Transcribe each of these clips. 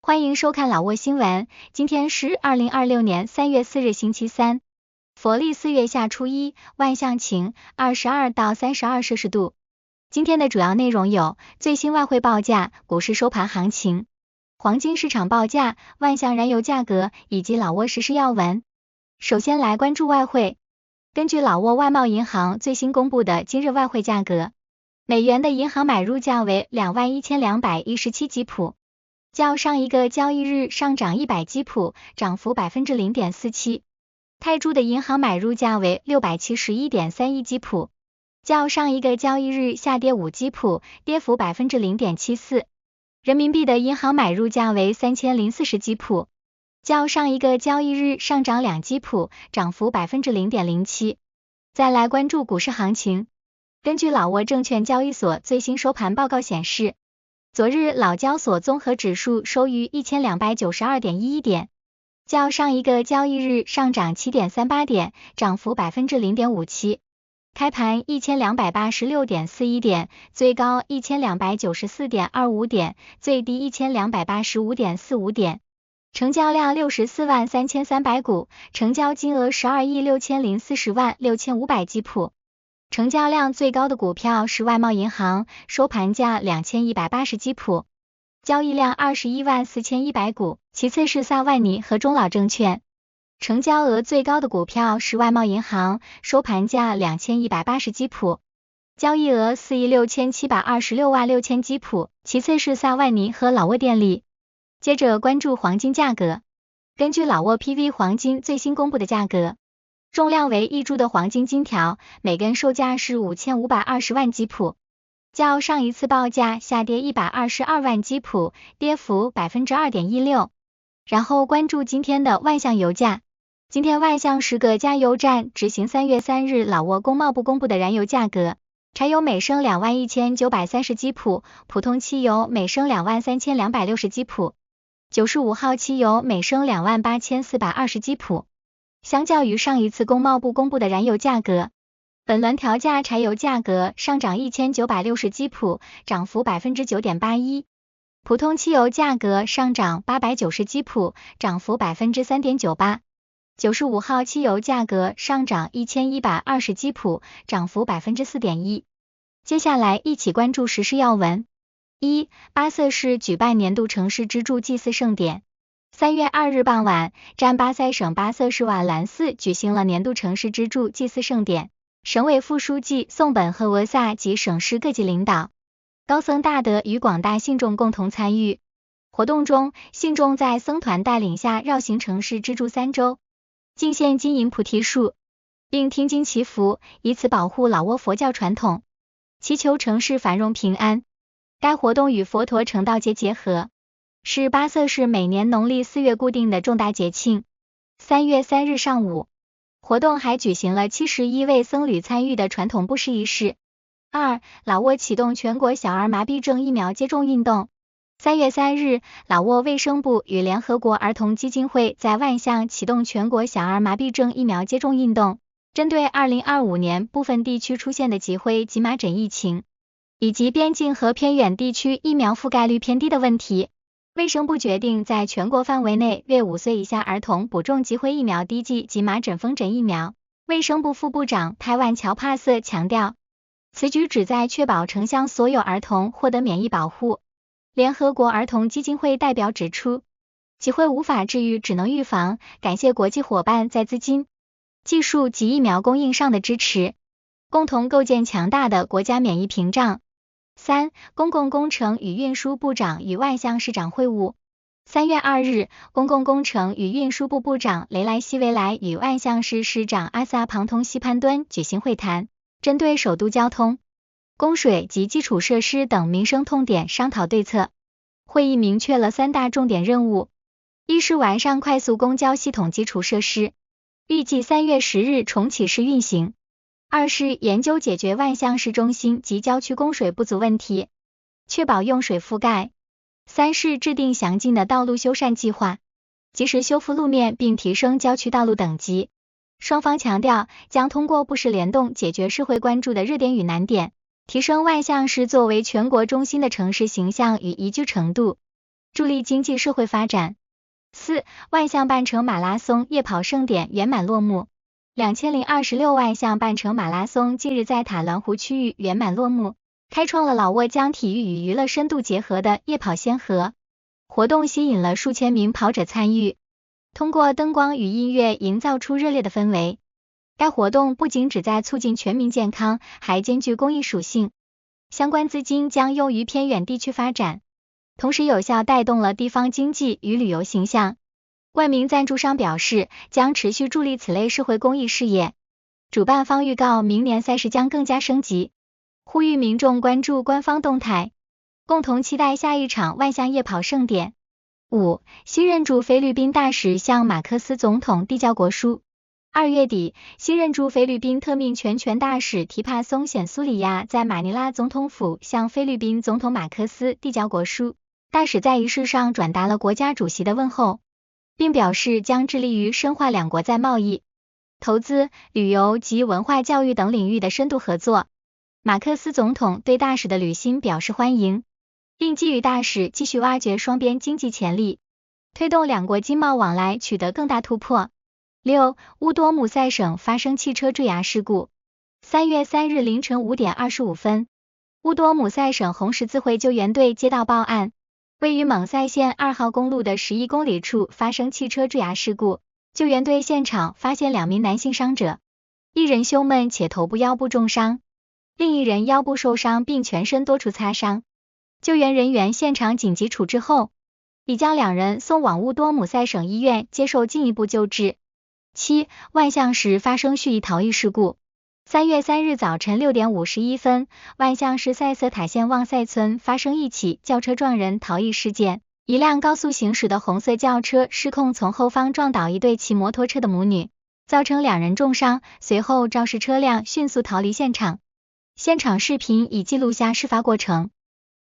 欢迎收看老挝新闻，今天是2026年3月4日星期三，佛历4月下初一，万象晴，22到32摄氏度。今天的主要内容有最新外汇报价、股市收盘行情、黄金市场报价、万象燃油价格以及老挝时事要闻。首先来关注外汇，根据老挝外贸银行最新公布的今日外汇价格，美元的银行买入价为21217吉普。较上一个交易日上涨100基普，涨幅 0.47%。泰铢的银行买入价为 671.31 基普，较上一个交易日下跌5基普，跌幅 0.74%。人民币的银行买入价为3040基普，较上一个交易日上涨2基普，涨幅 0.07%。再来关注股市行情，根据老挝证券交易所最新收盘报告显示，昨日老交所综合指数收于 1292.11 点，较上一个交易日上涨 7.38 点，涨幅 0.57%。开盘 1286.41 点，最高 1294.25 点，最低 1285.45 点。成交量64万3300股，成交金额12亿6040万6500吉普。成交量最高的股票是外贸银行，收盘价2180吉普，交易量21万4100股，其次是萨万尼和中老证券。成交额最高的股票是外贸银行，收盘价2180吉普，交易额4亿6726万6000吉普，其次是萨万尼和老挝电力。接着关注黄金价格，根据老挝 PV 黄金最新公布的价格，重量为1铢的黄金金条，每根售价是5520万吉普，较上一次报价下跌122万吉普，跌幅 2.16%。然后关注今天的万象油价，今天万象10个加油站执行3月3日老挝工贸部公布的燃油价格，柴油每升21930吉普，普通汽油每升23260吉普，95号汽油每升28420吉普。相较于上一次工贸部公布的燃油价格，本轮调价柴油价格上涨1960吉普，涨幅 9.81%， 普通汽油价格上涨890吉普，涨幅 3.98%， 95号汽油价格上涨1120吉普，涨幅 4.1%。 接下来一起关注时事要闻。1. 巴瑟市举办年度城市支柱祭祀盛典。3月2日傍晚，占巴塞省巴瑟市瓦兰寺举行了年度城市支柱祭祀盛典，省委副书记宋本赫维萨及省市各级领导、高僧大德与广大信众共同参与。活动中，信众在僧团带领下绕行城市支柱3周，敬献金银菩提树，并听经祈福，以此保护老挝佛教传统，祈求城市繁荣平安。该活动与佛陀成道节结合，是巴瑟市每年农历4月固定的重大节庆。3月3日上午，活动还举行了71位僧侣参与的传统布施仪式。2. 老挝启动全国小儿麻痹症疫苗接种运动。3月3日，老挝卫生部与联合国儿童基金会在万象启动全国小儿麻痹症疫苗接种运动，针对2025年部分地区出现的集会及麻疹疫情，以及边境和偏远地区疫苗覆盖率偏低的问题，卫生部决定在全国范围内为5岁以下儿童补种集会疫苗滴剂及麻疹风疹疫苗。卫生部副部长泰万乔帕瑟强调，此举旨在确保城乡所有儿童获得免疫保护。联合国儿童基金会代表指出，集会无法治愈，只能预防，感谢国际伙伴在资金、技术及疫苗供应上的支持，共同构建强大的国家免疫屏障。3. 公共工程与运输部长与万象市长会晤。3月2日，公共工程与运输部部长雷莱西维莱与万象市市长阿萨庞通西潘敦举行会谈，针对首都交通、供水及基础设施等民生痛点商讨对策。会议明确了3大重点任务：一是完善快速公交系统基础设施，预计3月10日重启试运行；二是研究解决万象市中心及郊区供水不足问题，确保用水覆盖；三是制定详尽的道路修缮计划，及时修复路面并提升郊区道路等级。双方强调将通过部市联动解决社会关注的热点与难点，提升万象市作为全国中心的城市形象与宜居程度。助力经济社会发展。4. 万象半程马拉松夜跑盛典圆满落幕。2026万象半程马拉松近日在塔峦湖区域圆满落幕，开创了老挝将体育与娱乐深度结合的夜跑先河。活动吸引了数千名跑者参与，通过灯光与音乐营造出热烈的氛围。该活动不仅旨在促进全民健康，还兼具公益属性。相关资金将用于偏远地区发展，同时有效带动了地方经济与旅游形象。冠名赞助商表示，将持续助力此类社会公益事业。主办方预告，明年赛事将更加升级，呼吁民众关注官方动态，共同期待下一场万象夜跑盛典。5. 新任驻菲律宾大使向马克思总统递交国书。2月底，新任驻菲律宾特命全权大使提帕松显苏里亚在马尼拉总统府向菲律宾总统马克思递交国书。大使在仪式上转达了国家主席的问候，并表示将致力于深化两国在贸易、投资、旅游及文化教育等领域的深度合作。马克思总统对大使的履新表示欢迎，并寄予大使继续挖掘双边经济潜力，推动两国经贸往来取得更大突破。6. 乌多姆塞省发生汽车坠崖事故。3月3日凌晨5点25分，乌多姆塞省红十字会救援队接到报案，位于蒙塞县2号公路的11公里处发生汽车坠崖事故。救援队现场发现2名男性伤者，一人胸闷且头部腰部重伤，另一人腰部受伤并全身多处擦伤。救援人员现场紧急处置后，已将2人送往乌多姆塞省医院接受进一步救治。7. 万象市发生蓄意逃逸事故。3月3日早晨6点51分，万象市塞瑟塔县旺塞村发生一起轿车撞人逃逸事件，一辆高速行驶的红色轿车失控从后方撞倒一对骑摩托车的母女，造成2人重伤，随后肇事车辆迅速逃离现场。现场视频已记录下事发过程，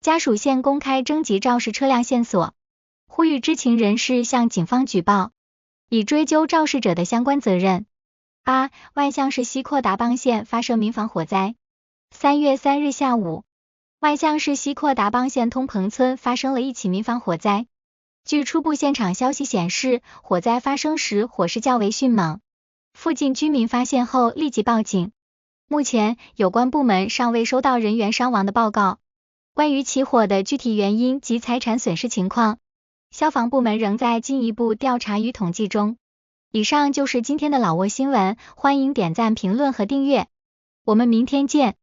家属现公开征集肇事车辆线索，呼吁知情人士向警方举报，以追究肇事者的相关责任。8. 万象市西廓达邦县发生民房火灾。3月3日下午，万象市西廓达邦县通彭村发生了一起民房火灾。据初步现场消息显示，火灾发生时火势较为迅猛，附近居民发现后立即报警。目前有关部门尚未收到人员伤亡的报告。关于起火的具体原因及财产损失情况，消防部门仍在进一步调查与统计中。以上就是今天的老挝新闻，欢迎点赞、评论和订阅，我们明天见。